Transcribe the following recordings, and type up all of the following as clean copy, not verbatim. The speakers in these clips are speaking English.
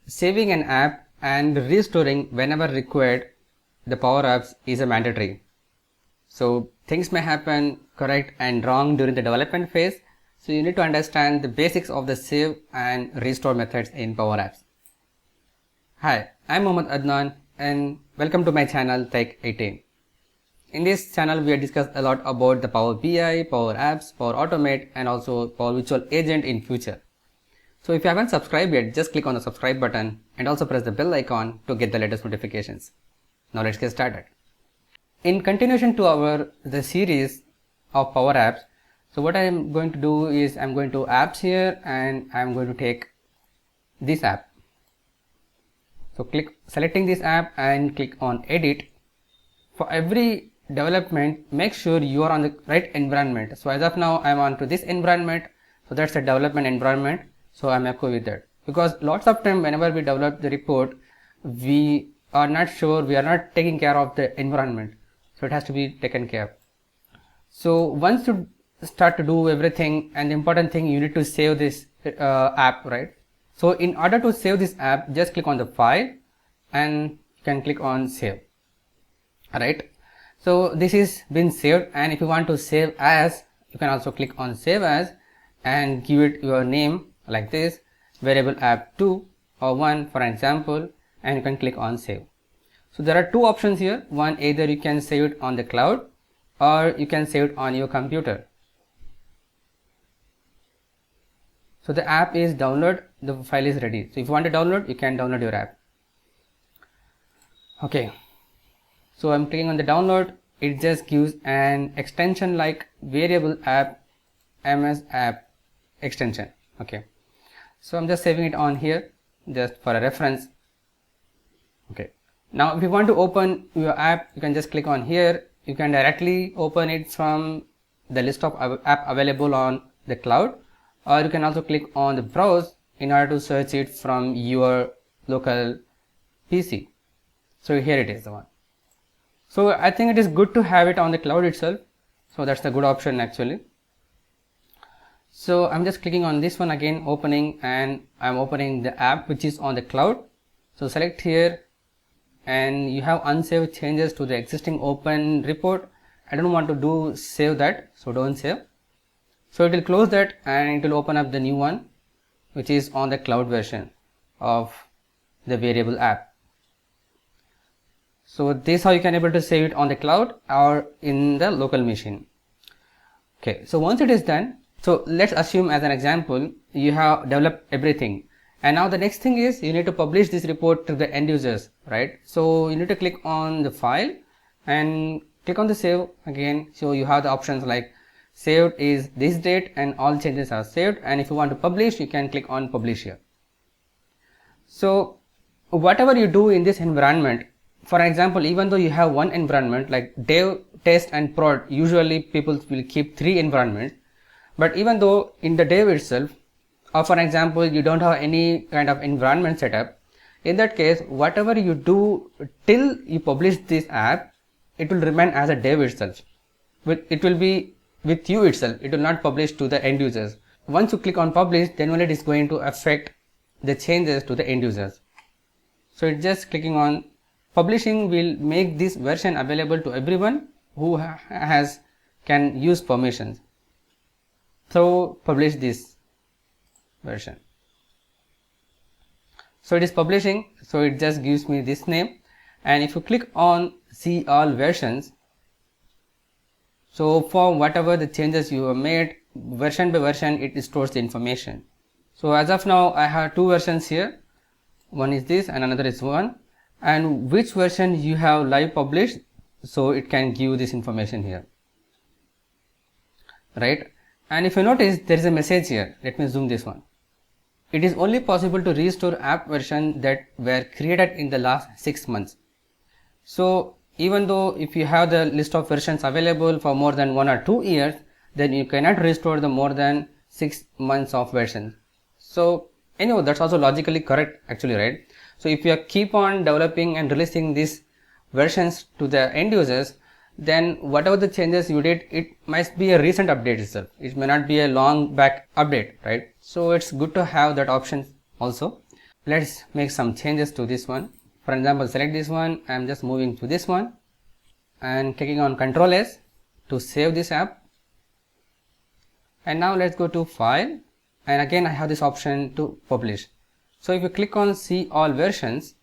saving an app and restoring whenever required the power apps is a mandatory. So things may happen correct and wrong during the development phase. So you need to understand the basics of the save and restore methods in Power Apps. Hi, I'm Mohammad Adnan and welcome to my channel Tech 18. In this channel we have discussed a lot about the Power BI, Power Apps, Power Automate and also Power Virtual Agent in future. So if you haven't subscribed yet, just click on the subscribe button and also press the bell icon to get the latest notifications. Now let's get started. In continuation to the series of Power Apps, so what I am going to do is I'm going to apps here and I'm going to take this app. So selecting this app and click on edit. For every development, make sure you are on the right environment. So as of now I'm on to this environment, so that's the development environment, so I'm okay with that, because lots of time whenever we develop the report we are not sure, we are not taking care of the environment, so it has to be taken care of. So once you start to do everything, and the important thing, you need to save this app, right? So in order to save this app, just click on the file and you can click on save. Alright, so this is been saved, and if you want to save as, you can also click on save as and give it your name like this, variable app 2 or 1 for example, and you can click on save. So there are two options here. One, either you can save it on the cloud or you can save it on your computer. So the app is download, the file is ready. So if you want to download, you can download your app. Okay, so I'm clicking on the download. It just gives an extension like variable app ms app extension. Okay, so I'm just saving it on here just for a reference. Okay, now if you want to open your app, you can just click on here. You can directly open it from the list of app available on the cloud, or you can also click on the browse in order to search it from your local PC. So here it is, the one. So I think it is good to have it on the cloud itself, so that's the good option actually. So I'm just clicking on this one again, opening, and I'm opening the app which is on the cloud. So select here, and you have unsaved changes to the existing open report. I don't want to save that, so don't save. So it will close that and it will open up the new one which is on the cloud version of the variable app. So this is how you can able to save it on the cloud or in the local machine. Okay, so once it is done, so let's assume as an example you have developed everything, and now the next thing is you need to publish this report to the end users, right? So you need to click on the file and click on the save again. So you have the options like saved is this date and all changes are saved, and if you want to publish, you can click on publish here. So whatever you do in this environment, for example, even though you have one environment like dev, test and prod, usually people will keep 3 environments, but even though in the dev itself, or for example you don't have any kind of environment setup, in that case whatever you do till you publish this app, it will remain as a dev itself. It will be with you itself, it will not publish to the end users. Once you click on publish, then only it is going to affect the changes to the end users. So it's just clicking on publishing will make this version available to everyone who can use permissions. So publish this version. So it is publishing, so it just gives me this name, and if you click on see all versions, so for whatever the changes you have made, version by version it stores the information. So as of now I have 2 versions here, one is this and another is one, and which version you have live published, so it can give this information here, right? And if you notice, there is a message here. Let me zoom this one. It is only possible to restore app version that were created in the last 6 months. So even though if you have the list of versions available for more than 1 or 2 years, then you cannot restore the more than 6 months of versions. So anyway, that's also logically correct actually, right? So if you keep on developing and releasing these versions to the end users, then whatever the changes you did, it must be a recent update itself. It may not be a long back update, right? So it's good to have that option also. let's make some changes to this one. For example, select this one. I am just moving to this one and clicking on Ctrl S to save this app. And now let's go to File, and again I have this option to publish. So if you click on see all versions,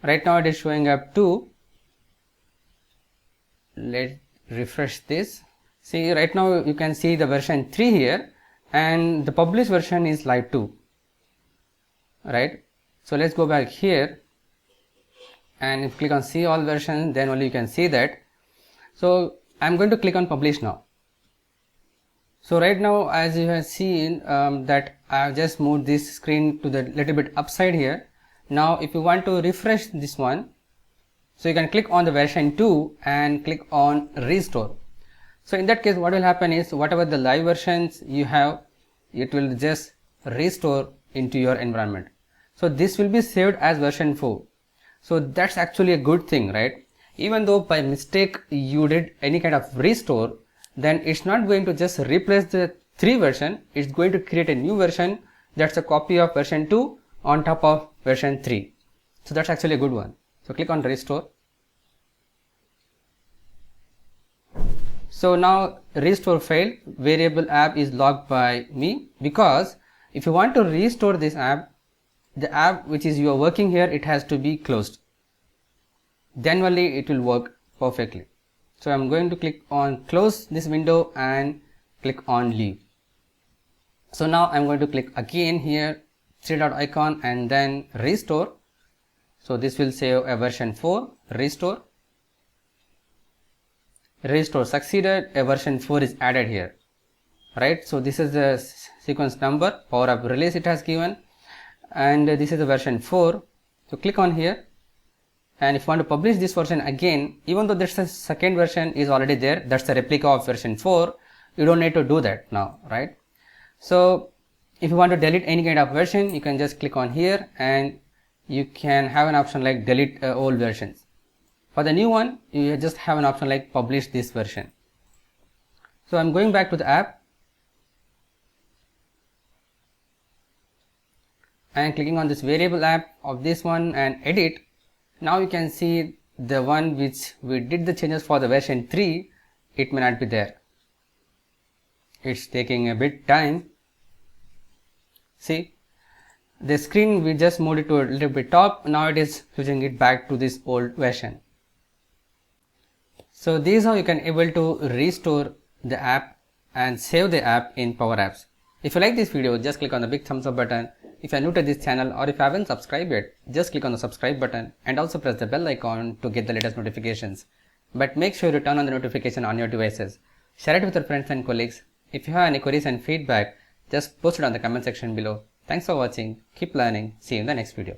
right now it is showing up 2. Let's refresh this. See, right now you can see the version 3 here, and the published version is live 2, right? So let's go back here, and if you click on see all versions, then only you can see that. So I'm going to click on publish now. So right now, as you have seen that I have just moved this screen to the little bit upside here. Now if you want to refresh this one, so you can click on the version 2 and click on restore. So in that case, what will happen is whatever the live versions you have, it will just restore into your environment. So this will be saved as version 4. So that's actually a good thing, right? Even though by mistake you did any kind of restore, then it's not going to just replace the 3 version, it's going to create a new version that's a copy of version 2 on top of version 3. So that's actually a good one. So click on restore. So now restore failed, variable app is logged by me, because if you want to restore this app, the app which is you are working here, it has to be closed. Then only it will work perfectly. So I'm going to click on close this window and click on leave. So now I'm going to click again here, 3 dot icon, and then restore. So this will save a version 4, restore. Restore succeeded, a version 4 is added here, right? So this is the sequence number, power up release it has given, and this is the version 4. So click on here, and if you want to publish this version again, even though there's a second version is already there, that's a replica of version 4, you don't need to do that now, right? So if you want to delete any kind of version, you can just click on here, and you can have an option like delete old versions. For the new one, you just have an option like publish this version. So I'm going back to the app and clicking on this variable app of this one and edit. Now you can see the one which we did the changes for the version 3, it may not be there. It's taking a bit time. See, the screen we just moved it to a little bit top, now it is switching it back to this old version. So this is how you can able to restore the app and save the app in Power Apps. If you like this video, just click on the big thumbs up button. If you are new to this channel, or if you haven't subscribed yet, just click on the subscribe button and also press the bell icon to get the latest notifications. But make sure you turn on the notification on your devices. Share it with your friends and colleagues. If you have any queries and feedback, just post it on the comment section below. Thanks for watching. Keep learning. See you in the next video.